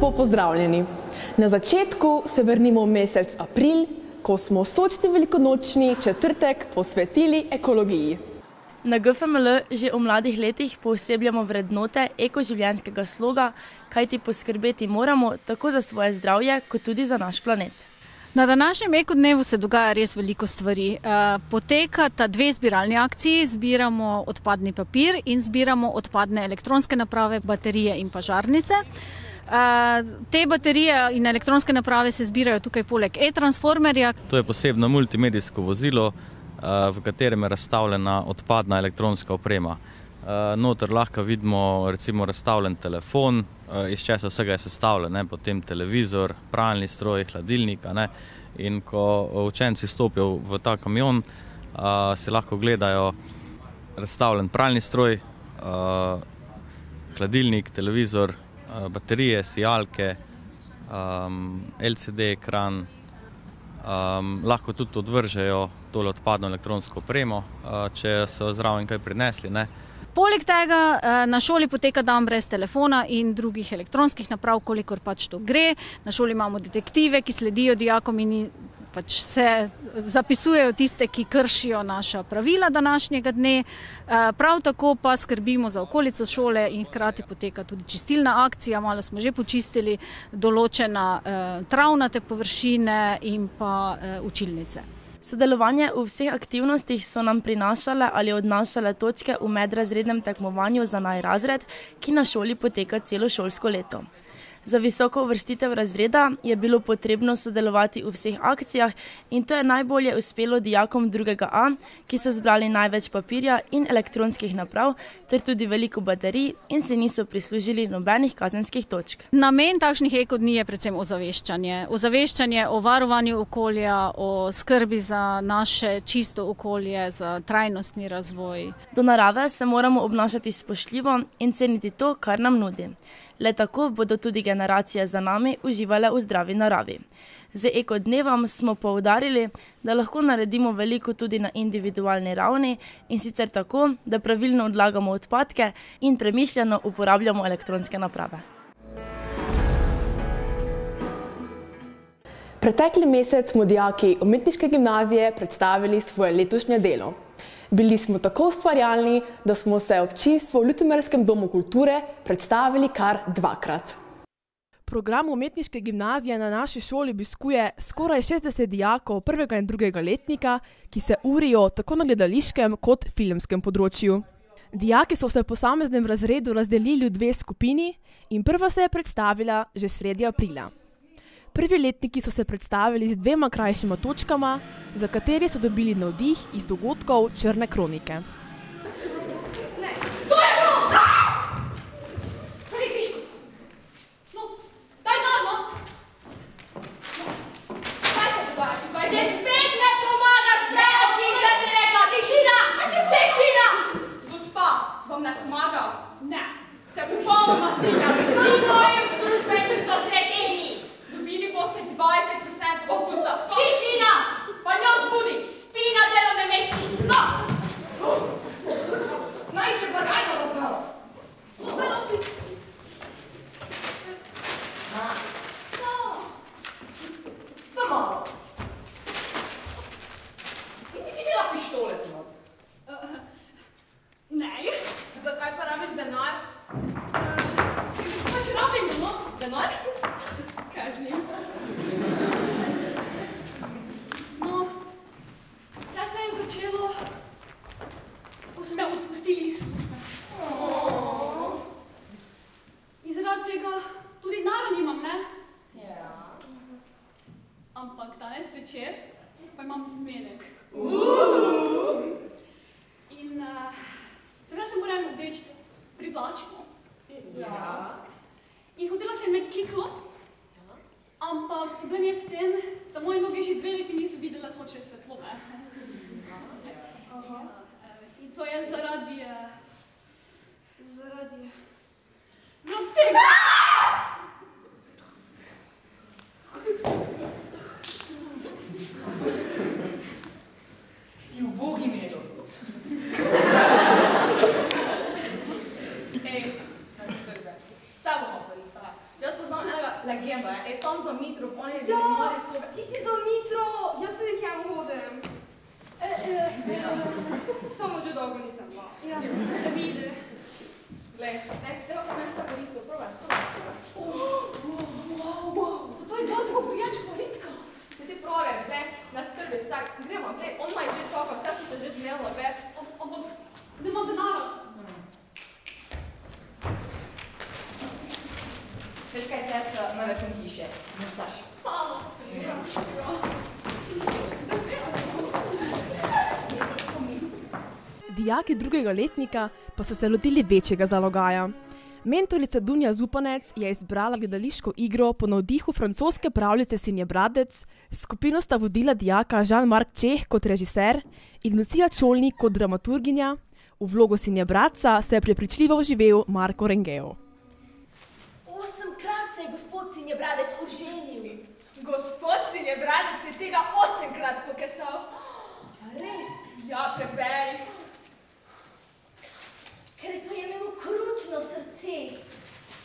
lepo pozdravljeni. Na začetku se vrnimo v mesec april, ko smo sočni velikonočni četrtek posvetili ekologiji. Na GFML že v mladih letih poosebljamo vrednote ekoživljenjskega sloga, kajti poskrbeti moramo tako za svoje zdravje, kot tudi za naš planet. Na današnjem ekodnevu se dogaja res veliko stvari. Potekata dve zbiralni akciji, zbiramo odpadni papir in zbiramo odpadne elektronske naprave, baterije in pa žarnice. Te baterije in elektronske naprave se zbirajo tukaj poleg e-transformerja. To je posebno multimedijsko vozilo, v katerem je razstavljena odpadna elektronska oprema. Noter lahko vidimo recimo razstavljen telefon, iz česa vsega je sestavljen, potem televizor, pralni stroj, hladilnik. In ko učenci stopijo v ta kamion, si lahko gledajo razstavljen pralni stroj, hladilnik, televizor, baterije, sijalke, LCD ekran. Lahko tudi odvržejo tole odpadno elektronsko opremo, če so zraven kaj prinesli. Poleg tega na šoli poteka dan brez telefona in drugih elektronskih naprav, kolikor pač to gre. Na šoli imamo detektive, ki sledijo dijakom in pač se zapisujejo tiste, ki kršijo naša pravila današnjega dne. Prav tako pa skrbimo za okolico šole in hkrati poteka tudi čistilna akcija. Malo smo že počistili določena travnate površine in pa učilnice. Sodelovanje v vseh aktivnostih so nam prinašale ali odnašale točke v medrazrednem tekmovanju za najrazred, ki na šoli poteka celo šolsko leto. Za visoko uvrstitev razreda je bilo potrebno sodelovati v vseh akcijah in to je najbolje uspelo dijakom 2. A, ki so zbrali največ papirja in elektronskih naprav ter tudi veliko baterij in se niso prislužili nobenih kazenskih točk. Namen takšnih ekodni je predvsem ozaveščanje. Ozaveščanje o varovanju okolja, o skrbi za naše čisto okolje, za trajnostni razvoj. Do narave se moramo obnašati spoštljivo in ceniti to, kar nam nudi. Le tako bodo tudi generacije za nami uživale v zdravi naravi. Z ekodnevom smo poudarili, da lahko naredimo veliko tudi na individualni ravni in sicer tako, da pravilno odlagamo odpadke in premišljeno uporabljamo elektronske naprave. Pretekli mesec smo dijaki Umetniške gimnazije predstavili svoje letošnje delo. Bili smo tako ustvarjalni, da smo se občinstvu v Ljutomerskem domu kulture predstavili kar 2-krat. Program Umetniške gimnazije na naši šoli obiskuje skoraj 60 dijakov 1. in 2. letnika, ki se urijo tako na gledališkem kot filmskem področju. Dijaki so se v posameznem razredu razdelili v 2 skupini in prva se je predstavila že sredi aprila. Prvi letniki so se predstavili z 2 krajšima točkama, za kateri so dobili navdih iz dogodkov Črne kronike. Ampak danes večer pa imam zmenek. In seveda se moram obleči privlačno. In hotela sem imeti kiklo, ampak problem je v tem, da moje noge že 2 leti niso videla sončne svetlobe. In to je zaradi tega. Ti ubogi medo. Ej, ne skrbe. Vse bomo porihali. Jaz poznam enega legenda, tam za Mitrov, on je mali sobe. Ti si za Mitro, jaz tudi kjem hodim. Samo že dolgo nisem bila. Ja, se vidi. Glej, treba pa meni samo Ritko, probaj. To je bilo tako prijač Ritka. Se ti prove, ne skrbi vsak. Gremo, glej, on maj že čaka, vse sem se že zmela več. Ampak, nema denara. Veš kaj, sestra, na račun hiše, mrcaš. Hvala. Dijaki drugega letnika pa so se lotili večjega zalogaja. Mentorica Dunja Zupanec je izbrala gledališko igro po navdihu francoske pravljice Sinjebradec, skupino sta vodila dijaka Jean-Marc Čeh kot režiser in Lucija Čolnik kot dramaturginja, v vlogo Sinjebradca se je prepričljivo vživel Marko Rengeo. 8-krat se je gospod Sinjebradec oženil. Gospod Sinjebradec je tega 8-krat pokesal. Res? Ja, preberi. Ker pa je imel krutno srce.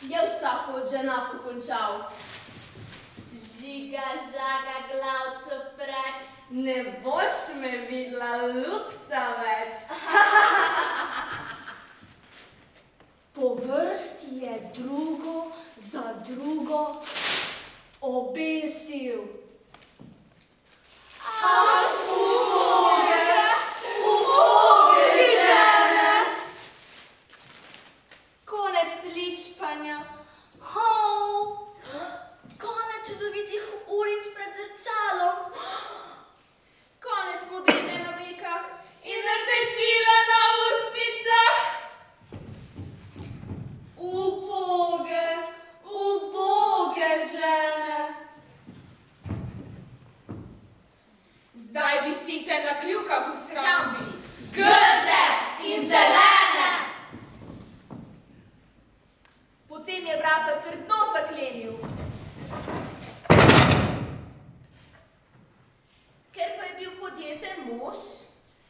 Je vsako od žena pokončal. Žiga, žaga, glavco preč, ne boš me videla ljubca več. Po vrsti je drugo za drugo obesil. Uboge žene! Konec lišpanja. Konec čudovitih uric pred zrcalom. Konec modrine na vekah in rdečila na ustnicah. Uboge žene! Zdaj visite na kljukah v shrambi. Grde in zelene! Potem je vrata trdo zaklenil. Ker pa je bil podjeten mož,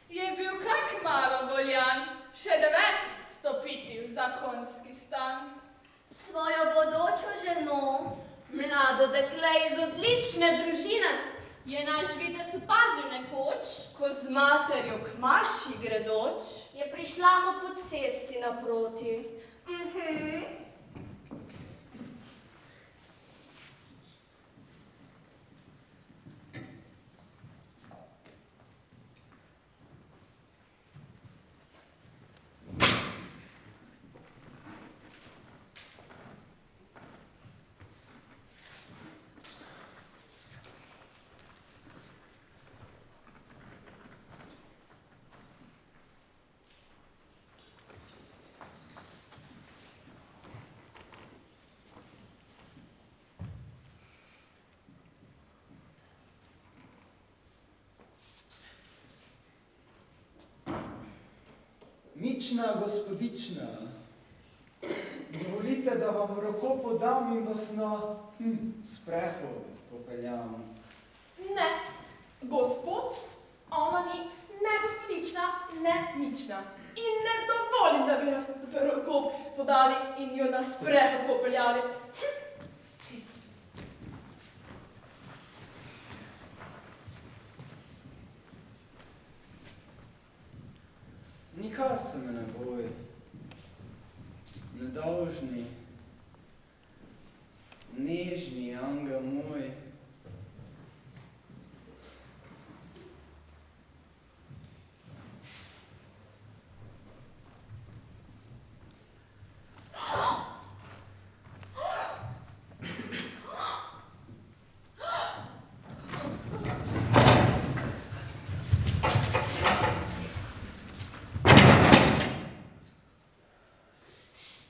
Je bil kak malo voljan, še 9 stopiti v zakonski stan. svojo bodočo ženo, Mlado dekle iz odlične družine je naš videz opazil nekoč, ko z materjo k maši gredoč, je prišla mu podsesti naproti. Mična gospodična, dovolite, da vam roko podam in vas na sprehod popeljam. Ne, gospod, ona ni ne gospodična, ne mična. In ne dovolim, da bi nas roko podali in jo na sprehod popeljali. Nikar se me ne boj, nedolžni, nežni angel moj.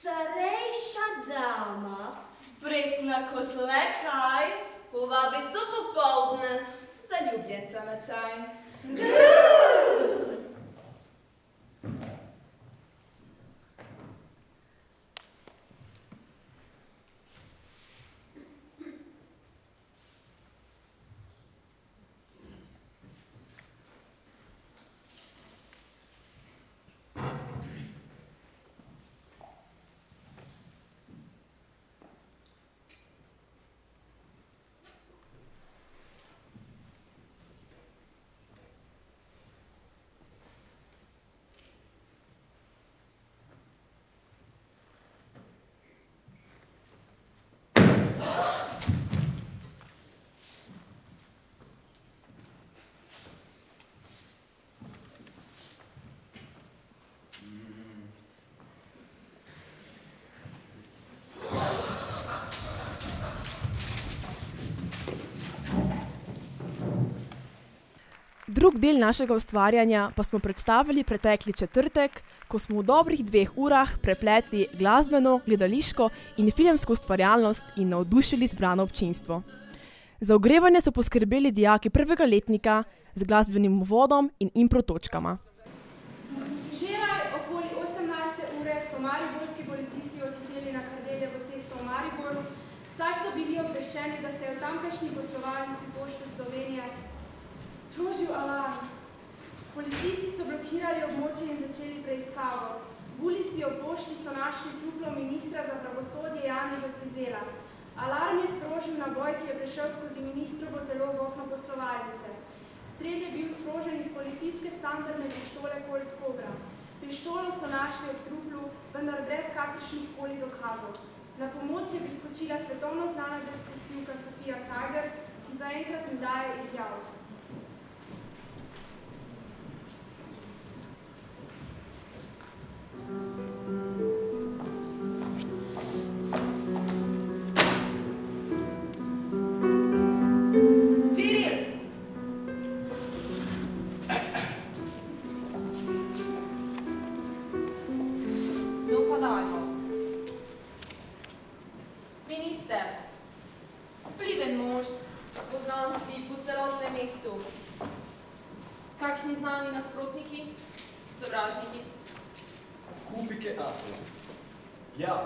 starejša dama, spretna kot le kaj, povabi to popoldne zaljubljenca na čaj. Drug del našega ustvarjanja pa smo predstavili pretekli četrtek, ko smo v dobrih 2 urah prepletli glasbeno, gledališko in filmsko ustvarjalnost in navdušili zbrano občinstvo. Za ogrevanje so poskrbeli dijaki 1. letnika z glasbenim uvodom in impro točkama. Včeraj okoli 18. ure so mariborski policisti odhiteli na Kardeljevo cesto v Mariboru, saj so bili obveščeni, da se je v tamkajšnji poslovalnici Pošte Slovenije sprožil alarm. Policisti so blokirali območje in začeli preiskavo. V ulici ob pošti so našli truplo ministra za pravosodje Janeza Cizela. Alarm je sprožil naboj, ki je prišel skozi ministrovo telo v okno poslovalnice. Strel je bil sprožen iz policijske standardne pištole Colt Cobra. Pištolo so našli ob truplu, vendar brez kakršnih koli dokazov. Na pomoč je priskočila svetovno znana detektivka Sofija Krager, ki zaenkrat ne daje izjav. Kakšni znani nasprotniki, sovražniki? Kupike Apple. Ja.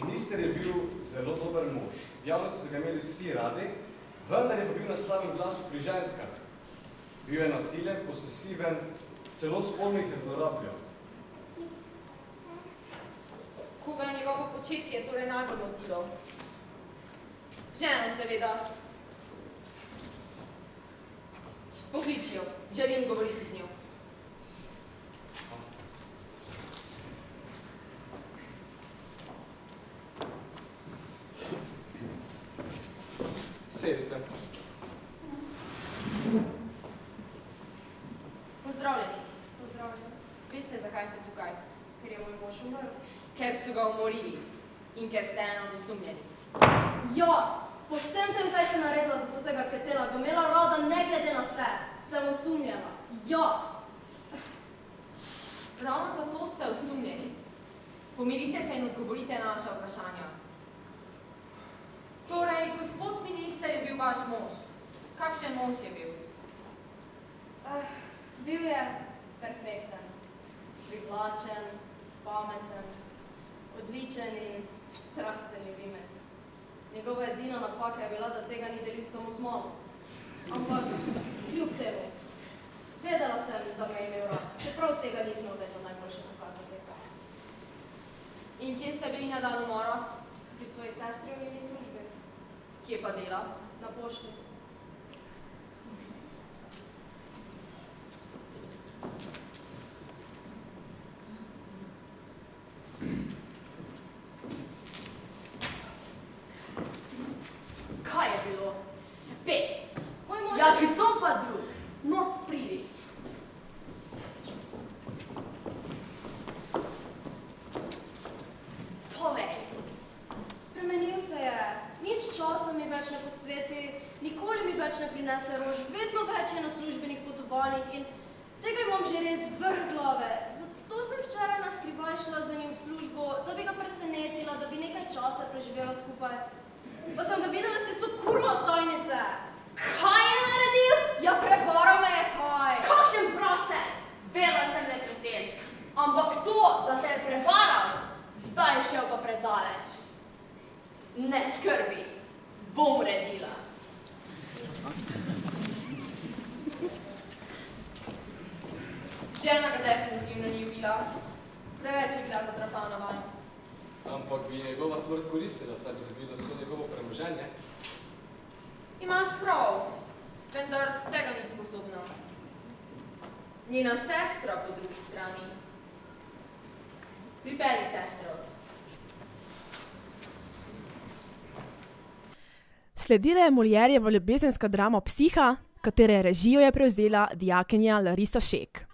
Minister je bil zelo dober mož. V javnosti so ga imeli vsi radi, vendar je pa bil na slavnem glasu pri ženskah. Bil je nasilen, posesiven, celo spolno jih je zlorabljal. Koga je njegovo početje torej najbolj motilo? Ženo, seveda. Pokliči jo, želim govoriti z njo. Sedite. Pozdravljeni. Veste, zakaj ste tukaj? Ker je moj mož umrl. Ker so ga umorili in ker ste eno osumljeni. Jaz, po vsem tem, kaj sem naredila za tega kretena, ga imela rada ne glede na vse, sem osumljena. Jaz. Ravno zato ste osumljeni. Pomirite se in odgovorite na naša vprašanja. Torej, gospod minister je bil vaš mož. Kakšen mož je bil? Bil je perfekten, privlačen, pameten, odličen in strasten ljubimec. Njegova edina napaka je bila, da tega ni delil samo z mano. Ampak kljub temu, vedela sem, da me je imel rad, čeprav tega nismo vedno najboljše pokazati. In kje ste bili na dan umora? Pri svoji sestri v njeni službi. Kje pa dela? Na pošti. Kaj je bilo? Spet! Moj mož... Ja, kdo pa drug? No, pridi. Povej. Spremenil se je. Nič časa mi več ne posveti, nikoli mi več ne prinese rož, vedno več je na službenih potovanjih in tega imam že res vrh glave. Zato sem včeraj na skrivaj šla za njim v službo, da bi ga presenetila, da bi nekaj časa preživela skupaj. Pa sem ga videla s tisto kurvo tajnice. Kaj je naredil? Ja, prevaral me je kaj. Kakšen prosec? Vela sem le kreten. Ampak to, da te je prevaral, zdaj je šel pa predaleč. Ne skrbi, bom uredila. Žena ga definitivno ni ubila. Preveč je bila zatrapana vanj. Ampak bi njegova smrt koristila, saj bi dobilo vso njegovo premoženje. Imaš prav, vendar tega ni sposobna. Njena sestra po drugi strani. Pripelji sestro. Sledila je Moljerjeva ljubezenska drama Psiha, katere režijo je prevzela dijakinja Larisa Šek.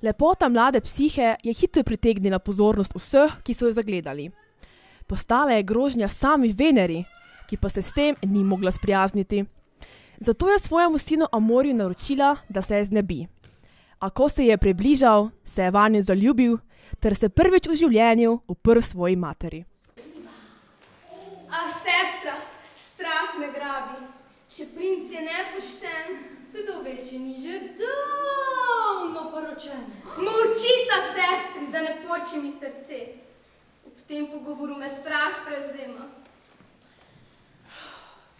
Lepota mlade psihe je hitro pritegnila pozornost vseh, ki so jo zagledali. Postala je grožnja sami Veneri, ki pa se s tem ni mogla sprijazniti. Zato je svojemu sinu Amoriju naročila, da se je znebi. A ko se je približal, se je vanjo zaljubil, ter se prvič v življenju uprl svoji materi. A sestra, strah me grabi. Če princ je nepošten, kdo veče ni že davno poročen. Molčita, sestri, da ne poči mi srce. Ob tem pogovoru me strah prevzema.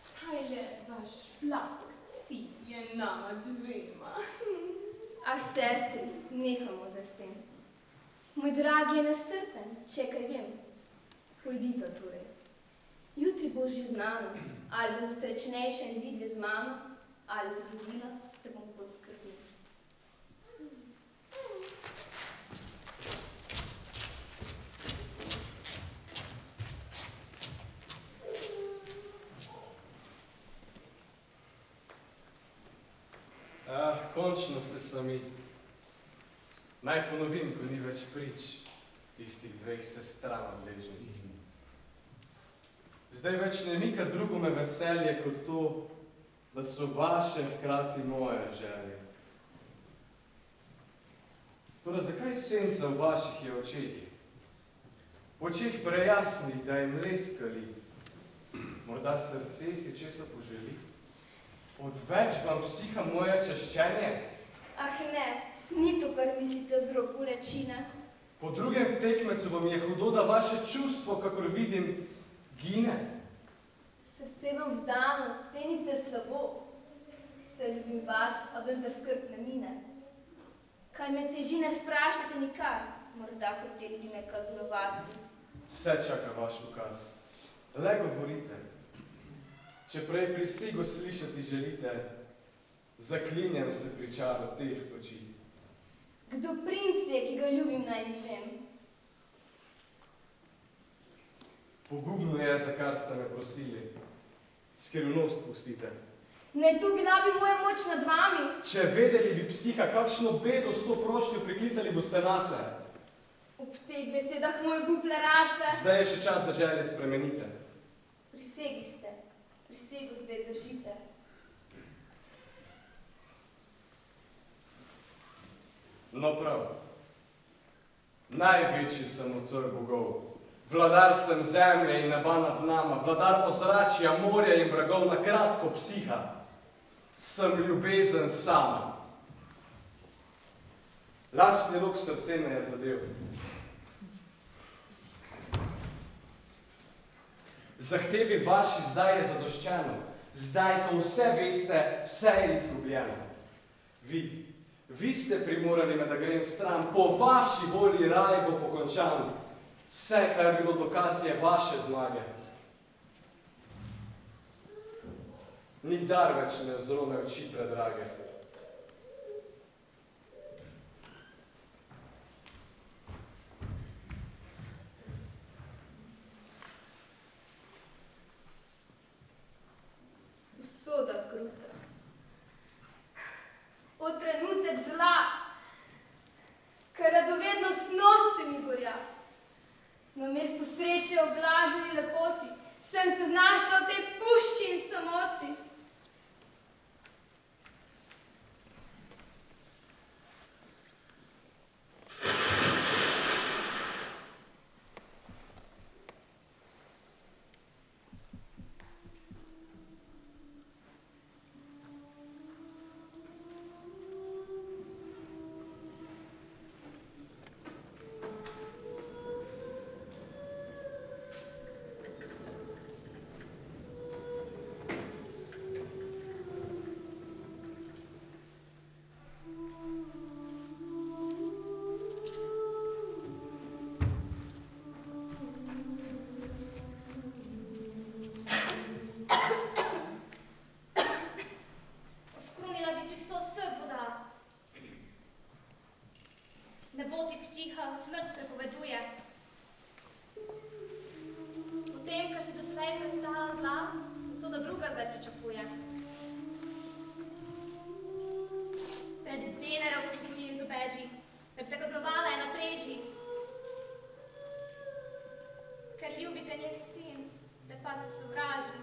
Saj le vaš platok si je nama dvema. A sestri, nehamo za s tem. Moj dragi je nestrpen, če kaj vem. Pojdita torej. Jutri bo že znano, ali bom srečnejša in vidve z mano, ali zgodila se bom pod skrbnico. Končno ste sami. Naj ponovim, ko ni več prič tistih dveh sestram odleženih. Zdaj več ne mika drugome veselje kot to, da so vaše hkrati moje želje. Toda zakaj senca v vaših je očeh? Očeh prejasnih, da jim leskali. Morda srce si česa poželi? Odveč vam psiha moje čaščenje? Ah ne, ni to, kar mislite z robu rečine. Po drugem tekmecu vam je hudo, da vaše čustvo, kakor vidim, gine. Srce vam vdano, cenite slabo. Se ljubim vas, a vendar skrb ne mine. Kaj me teži, ne vprašate nikar, morda hoteli bi me kaznovati. Vse čaka vaš ukaz. Le govorite. Če prej prisego slišati želite, zaklinjam se pri čaru teh oči. Kdo princ je, ki ga ljubim, naj izvem? Pogubno je, za kar ste me prosili. Skrivnost pustite. Ne, to bila bi moja moč nad vami. Če vedeli bi psiha, kakšno bedo s to prošnjo priklicali boste nase. Ob teh besedah moj guple rase. Zdaj je še čas, da želje spremenite. Prisegi ste. Prisego zdaj držite. No prav. Največji sem od vseh bogov. Vladar sem zemlje in neba nad nama, vladar ozračja, morja in bragov, na kratko psiha. Sem ljubezen sama. Lastni rok srce me je zadev. Zahtevi vaši zdaj je zadoščeno. Zdaj, ko vse veste, vse je izgubljeno. Vi ste primorali me, da grem stran. Po vaši volji raj bo pokončan. Vse, kar je bilo dokaz, je vaše zmage. Nikdar več ne vzrome oči predrage. Usoda kruta. O trenutek zla, ker radovednost nosi mi gorja. Na mestu sreče oblaženi lepoti sem se znašla v tej pušči in samoti. Smrt prepoveduje. V tem, kar si doslej prestala zla, usoda druga zdaj pričakuje. Pred Venero, ko ti izobeži, da bi te kaznovala je na preži. Ker ljubite njen sin, te pa te sovraži.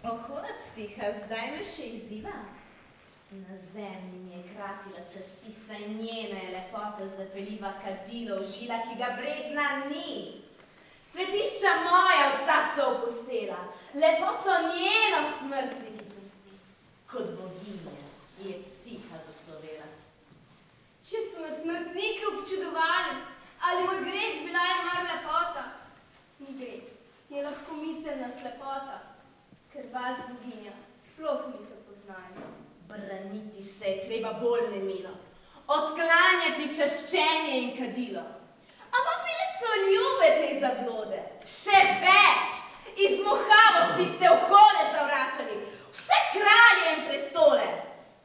Ohola, psiha, zdaj me še izziva. Na zemlji mi je kratila častica in njena je lepota zapeljiva kadilo v žila, ki ga vredna ni. Svetišča moja vsa so opustela, lepoto njeno smrtniki časti. Kot boginja je psiha zaslovela. Če so me smrtniki občudovali, ali moj greh bila je mar lepota? Ni greh, je lahko miselna slepota, ker vas, boginja, sploh niso poznali. Braniti se je treba bolj nemilo, odklanjati čaščenje in kadilo. Ampak bile so ljube te zablode, še več, iz muhavosti ste ohole zavračali, vse kralje in prestole,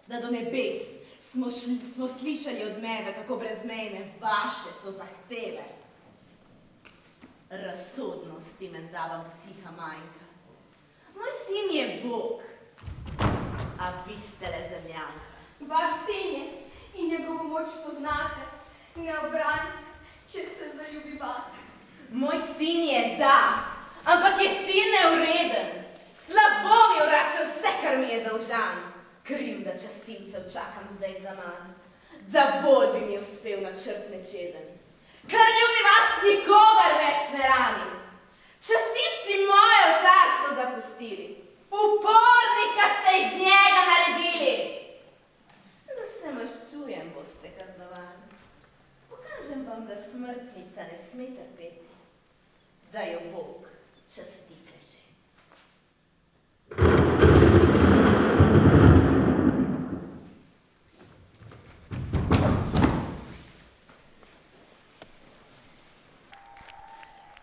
da do nebes smo slišali odmeve, kako brezmejne vaše so zahteve. Razsodnosti menda vam psiha manjka. Moj sin je Bog, a vi ste le zemljanka. Vaš sin je in njegovo moč poznate, ne obrani se, če se zaljubi vate. Moj sin je da, ampak je sin neureden. Slabo mi vrača vse, kar mi je dolžan. Kriv, da častilcev čakam zdaj za manj, da bolj bi mi uspel načrt nečeden. Kar ljubi vas nikogar več ne rani. Častilci moj oltar so zapustili. Upornika ste iz njega naredili. Da se maščujem, boste kaznovani. Pokažem vam, da smrtnica ne sme trpeti, da jo Bog časti kleče.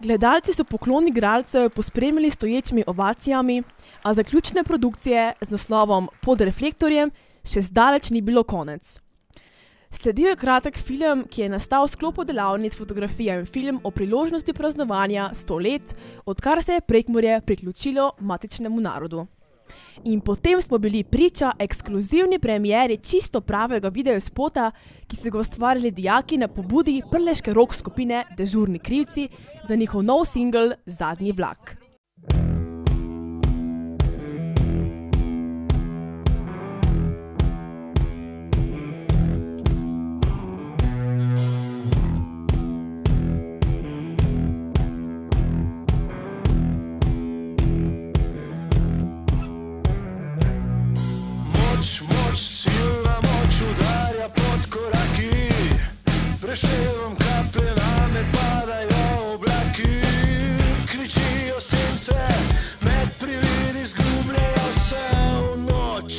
Gledalci so poklon igralcev pospremili stoječimi ovacijami, a zaključne produkcije z naslovom Pod reflektorjem še zdaleč ni bilo konec. Sledil je kratek film, ki je nastal v sklopu delavnic fotografija in film o priložnosti praznovanja 100 let, odkar se je Prekmurje priključilo matičnemu narodu. In potem smo bili priča ekskluzivni premieri čisto pravega videospota, ki so ga ustvarili dijaki na pobudi prleške rock skupine Dežurni krivci za njihov nov singl Zadnji vlak. Moč, silna moč udarja pod koraki, preštevam kaplje, name padajo oblaki, kričijo sence, med prividi zgubljajo se v noč.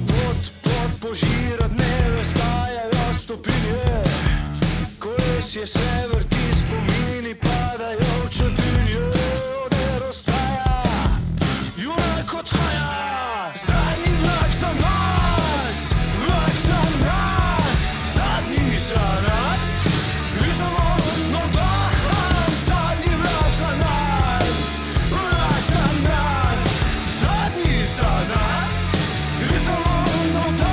Pod požira dneve stajajo stopinje, kolesje se vrti, spomini padajo v čebinje, oder ostaja, junak odhaja. Zadnji vlak za nas, zadnji za nas, grizamo no dan, zadnji vlak za nas, zadnji za nas, grizamo no dan.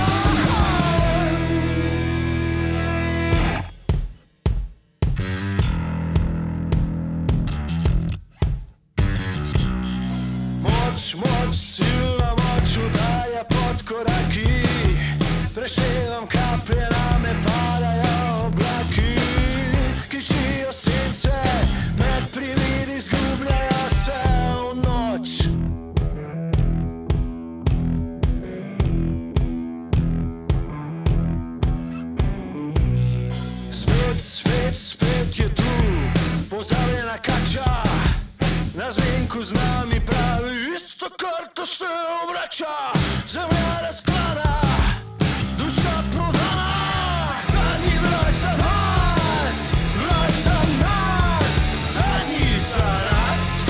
Moč, silna moč udaja pod koraki, preštevam kaplje, name padajo oblaki, kričijo sence, med prividi zgubljajo se v noč. Spet je tu pozabljena kača, na zvenku z nami pravi isto, kar to se obrača. Zemlja razklada, duša prodana, zadnji vlak za nas, zadnji za nas,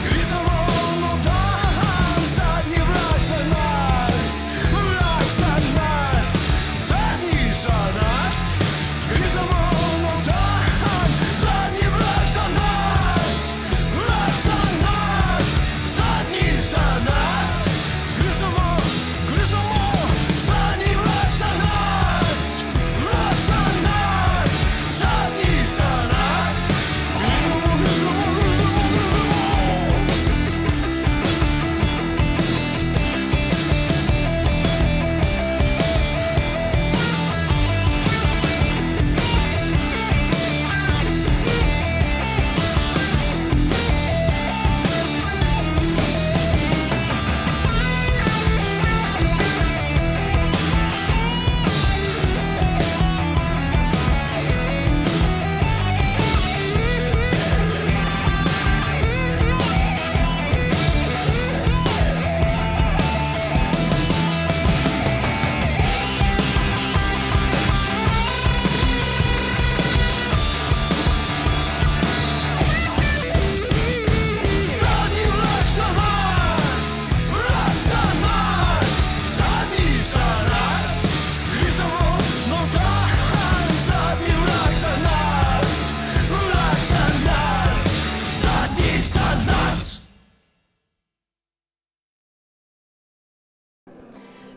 grizamo no dan, zadnji vlak za nas, zadnji za nas, grizamo no dan, zadnji vlak za nas, zadnji za nas, grizamo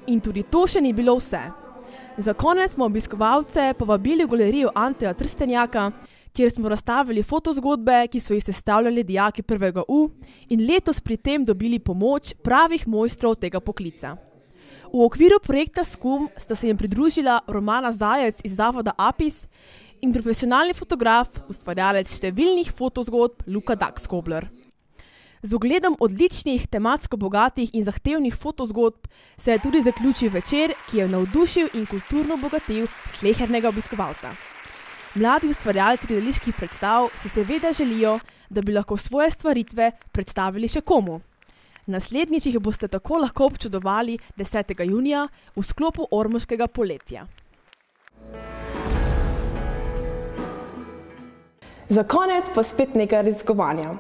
In tudi to še ni bilo vse. Za konec smo obiskovalce povabili v galerijo Anteja Trstenjaka, kjer smo razstavili fotozgodbe, ki so jih sestavljali dijaki 1. U in letos pri tem dobili pomoč pravih mojstrov tega poklica. V okviru projekta SKUM sta se jim pridružila Romana Zajec iz Zavoda APIS in profesionalni fotograf, ustvarjalec številnih fotozgodb Luka Dagskobler. Z ogledom odličnih, tematsko bogatih in zahtevnih fotozgodb se je tudi zaključil večer, ki je navdušil in kulturno obogatil slehernega obiskovalca. Mladi ustvarjalci gledaliških predstav si seveda želijo, da bi lahko svoje stvaritve predstavili še komu. Naslednjič jih boste tako lahko občudovali 10. junija v sklopu Ormoškega poletja. Za konec pa spet nekaj raziskovanja.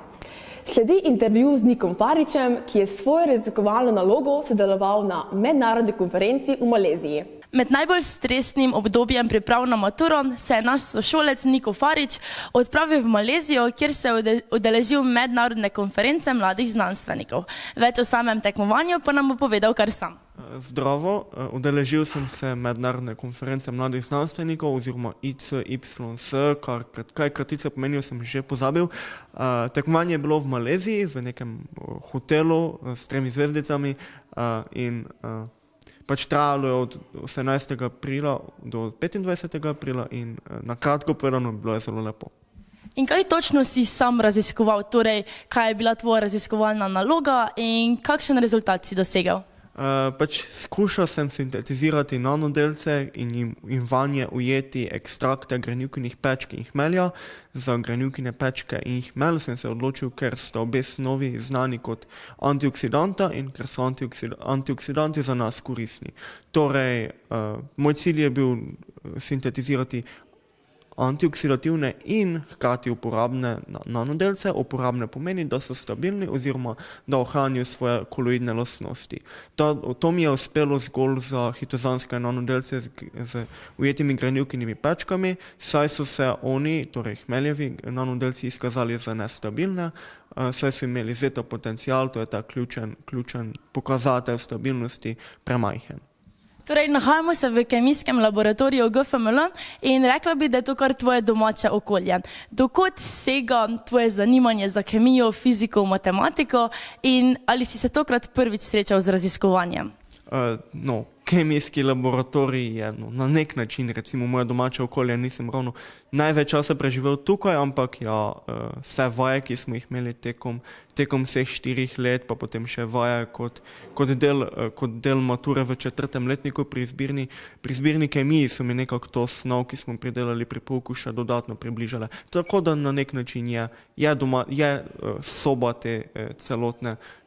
Sledi intervju z Nikom Faričem, ki je svojo raziskovalno nalogo sodeloval na mednarodni konferenci v Maleziji. Med najbolj stresnim obdobjem priprav na maturo se je naš sošolec Niko Farič odpravil v Malezijo, kjer se je udeležil mednarodne konference mladih znanstvenikov. Več o samem tekmovanju pa nam bo povedal kar sam. Zdravo, udeležil sem se mednarodne konference mladih znanstvenikov oziroma ICYS, kaj kratice pomenijo, sem že pozabil. Tekmovanje je bilo v Maleziji, v nekem hotelu s 3 zvezdicami in pač trajalo je od 18. aprila do 25. aprila in na kratko povedano bilo je zelo lepo. In kaj točno si sam raziskoval, torej kaj je bila tvoja raziskovalna naloga in kakšen rezultat si dosegel? Pač skušal sem sintetizirati nanodelce in vanje ujeti ekstrakte granivkinih pečk in hmelja. Za granivkine pečke in hmelj sem se odločil, ker sta obe snovi znani kot antioksidanta in ker so antioksidanti za nas koristni. Torej, moj cilj je bil sintetizirati antioksidativne in hkrati uporabne nanodelce. Uporabne pomeni, da so stabilni oziroma da ohranijo svoje koloidne lastnosti. To mi je uspelo zgolj za hitozanske nanodelce z ujetimi granivkinimi pečkami, saj so se oni, torej hmeljevi nanodelci, izkazali za nestabilne, saj so imeli zeta potencial, to je ta ključen pokazatelj stabilnosti, premajhen. Torej, nahajamo se v kemijskem laboratoriju GFML in rekla bi, da je to kar tvoje domače okolje. Dokot sega tvoje zanimanje za kemijo, fiziko, matematiko in ali si se tokrat prvič srečal z raziskovanjem? Kemijski laboratorij je na nek način, recimo moje domače okolje, nisem ravno največ časa preživel tukaj, ampak vse vaje, ki smo jih imeli tekom vseh 4 let, pa potem še vaje kot del mature v 4. letniku pri zbirni kemiji so mi nekako to snov, ki smo pridelali pri pouku, še dodatno približale. Tako da na nek način je soba te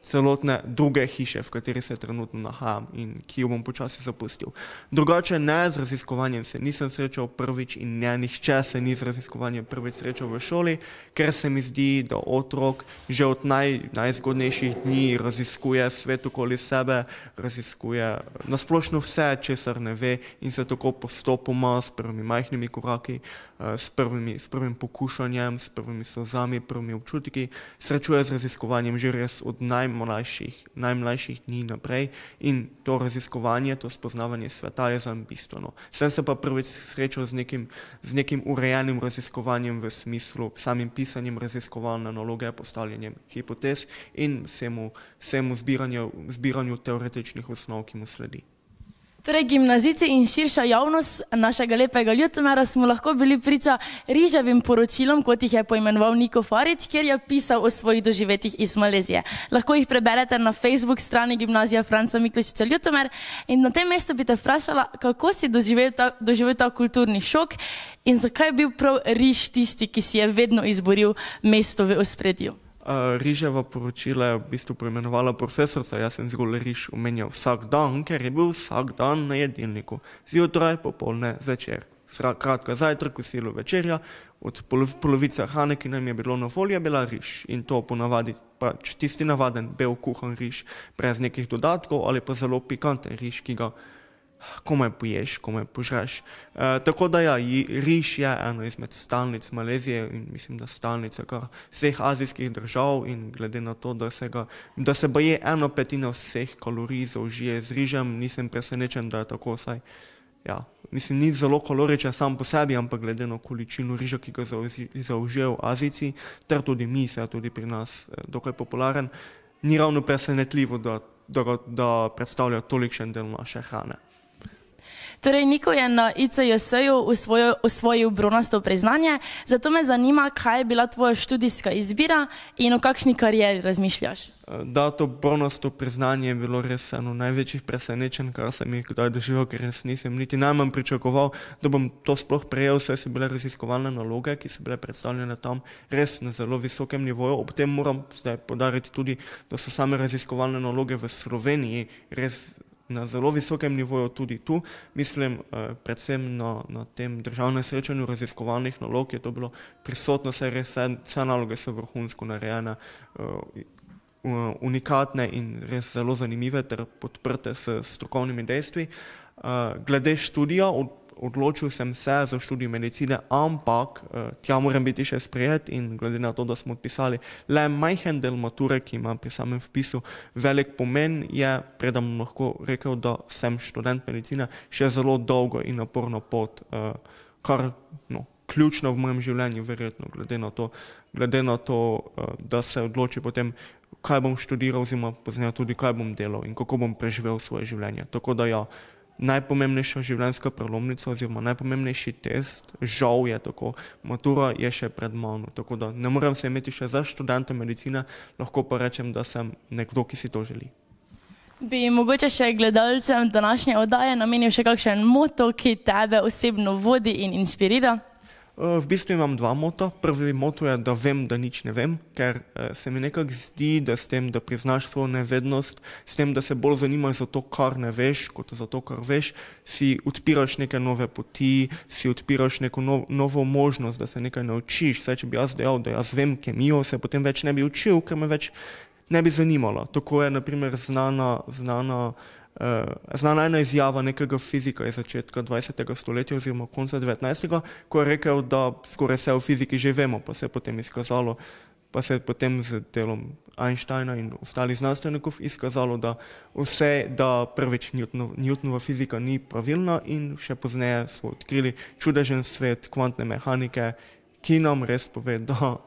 celotne druge hiše, v kateri se trenutno nahajam in ki jo bom počasi zapustil. Drugače ne, z raziskovanjem se nisem srečal prvič in nihče se ni z raziskovanjem prvič srečal v šoli, ker se mi zdi, da otrok že od najzgodnejših dni raziskuje svet okoli sebe, raziskuje nasplošno vse, česar ne ve in se tako postopoma s prvimi majhnimi koraki, s prvim pokušanjem, s prvimi solzami, prvimi občutki srečuje z raziskovanjem že res od najmlajših dni naprej in to raziskovanje, to spoznavanje sveta je zame bistveno. Sem se pa prvič srečal z nekim urejenim raziskovanjem v smislu samim pisanjem raziskovalne naloge, postavljanjem hipotez in vsemu zbiranju teoretičnih osnov, ki mu sledi. Torej, gimnazijci in širša javnost našega lepega Ljutomera smo lahko bili priča riževim poročilom, kot jih je poimenoval Niko Farič, kjer je pisal o svojih doživetjih iz Malezije. Lahko jih preberete na Facebook strani Gimnazija Franca Miklošiča Ljutomer in na tem mestu bi te vprašala, kako si doživel ta kulturni šok in zakaj je bil prav riž tisti, ki si je vedno izboril mesto v ospredju? Riževa poročila je v bistvu poimenovala profesorca, jaz sem zgolj riž omenjal vsak dan, ker je bil vsak dan na jedilniku. Zjutraj, popoldne, zvečer. Kratka zajtrk, kosilo, večerja, od polovice hrane, ki nam je bilo na voljo, je bila riž. In to ponavadi pač tisti navaden bel kuhan riž, brez nekih dodatkov ali pa zelo pikanten riž, ki ga komaj poješ, komaj požreš. Tako da ja, riž je eno izmed stalnic Malezije in mislim, da stalnica kar vseh azijskih držav in glede na to, da se baje 1/5 vseh kalorij zaužije z rižem, nisem presenečen, da je tako vsaj. Ja, mislim, ni zelo kaloričen sam po sebi, ampak glede na količino riža, ki ga zaužijejo Azijci, ter tudi mi, se je tudi pri nas dokaj popularen, ni ravno presenetljivo, da predstavlja tolikšen del naše hrane. Torej, Niko je na ICJS-ju osvojil bronasto priznanje, zato me zanima, kaj je bila tvoja študijska izbira in o kakšni karieri razmišljaš. Da, to bronasto priznanje je bilo res eno največjih presenečenj, kar sem jih kdaj doživel, ker res nisem niti najmanj pričakoval, da bom to sploh prejel, saj so bile raziskovalne naloge, ki so bile predstavljene tam res na zelo visokem nivoju. Ob tem moram zdaj poudariti tudi, da so same raziskovalne naloge v Sloveniji res na zelo visokem nivoju tudi tu. Mislim, predvsem na tem državnem srečanju raziskovalnih nalog je to bilo prisotno, saj res vse naloge so vrhunsko narejene, unikatne in res zelo zanimive ter podprte s strokovnimi dejstvi. Glede študija, odločil sem se za študij medicine, ampak tja moram biti še sprejet in glede na to, da smo odpisali le majhen del mature, ki ima pri samem vpisu velik pomen, je, predem lahko rekel, da sem študent medicine, še zelo dolgo in naporno pot, kar ključno v mojem življenju, verjetno, glede na to, da se odloči potem, kaj bom študiral, oziroma pozneje tudi, kaj bom delal in kako bom preživel svoje življenje. Tako da ja, najpomembnejša življenjska prelomnica oziroma najpomembnejši test, žal je tako, matura je še pred mano, tako da ne morem se imeti še za študenta medicine, lahko pa rečem, da sem nekdo, ki si to želi. Bi mogoče še gledalcem današnje oddaje namenil še kakšen moto, ki tebe osebno vodi in inspirira? V bistvu imam dva moto. Prvi moto je, da vem, da nič ne vem, ker se mi nekako zdi, da s tem, da priznaš svojo nevednost, s tem, da se bolj zanimaš za to, kar ne veš, kot za to, kar veš, si odpiraš neke nove poti, si odpiraš neko novo možnost, da se nekaj naučiš. Saj, če bi jaz dejal, da jaz vem kemijo, se potem več ne bi učil, ker me več ne bi zanimalo. Tako je, na primer, znana ena izjava nekega fizika iz začetka 20. stoletja oziroma konca 19. ko je rekel, da skoraj vse v fiziki že vemo, pa se je potem izkazalo, pa se je potem z delom Einsteina in ostalih znanstvenikov izkazalo, da prvič Newtonova fizika ni pravilna in še pozneje smo odkrili čudežen svet kvantne mehanike, ki nam res pove, da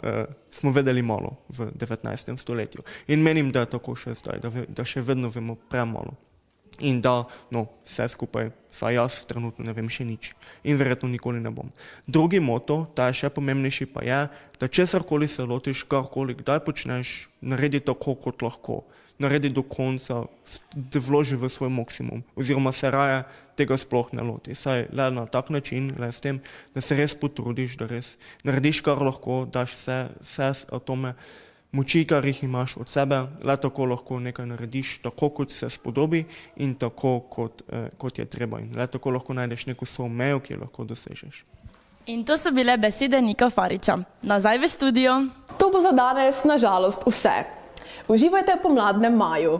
smo vedeli malo v 19. stoletju. In menim, da je tako še zdaj, da še vedno vemo premalo. In da, vse skupaj, saj jaz trenutno ne vem še nič. In verjetno nikoli ne bom. Drugi moto, ta je še pomembnejši, pa je, da česarkoli se lotiš, karkoli, kdaj počneš, naredi tako, kot lahko. Naredi do konca, da vloži v svoj maksimum. Oziroma se raje tega sploh ne loti. Saj le na tak način, le s tem, da se res potrudiš, da res narediš, kar lahko, daš vse atome moči, kar jih imaš od sebe, le tako lahko nekaj narediš, tako kot se spodobi in tako, kot je treba. In le tako lahko najdeš neko svojo mejo, ki jo lahko dosežeš. In to so bile besede Nika Fariča. Nazaj v studio. To bo za danes, na žalost, vse. Uživajte v pomladnem maju.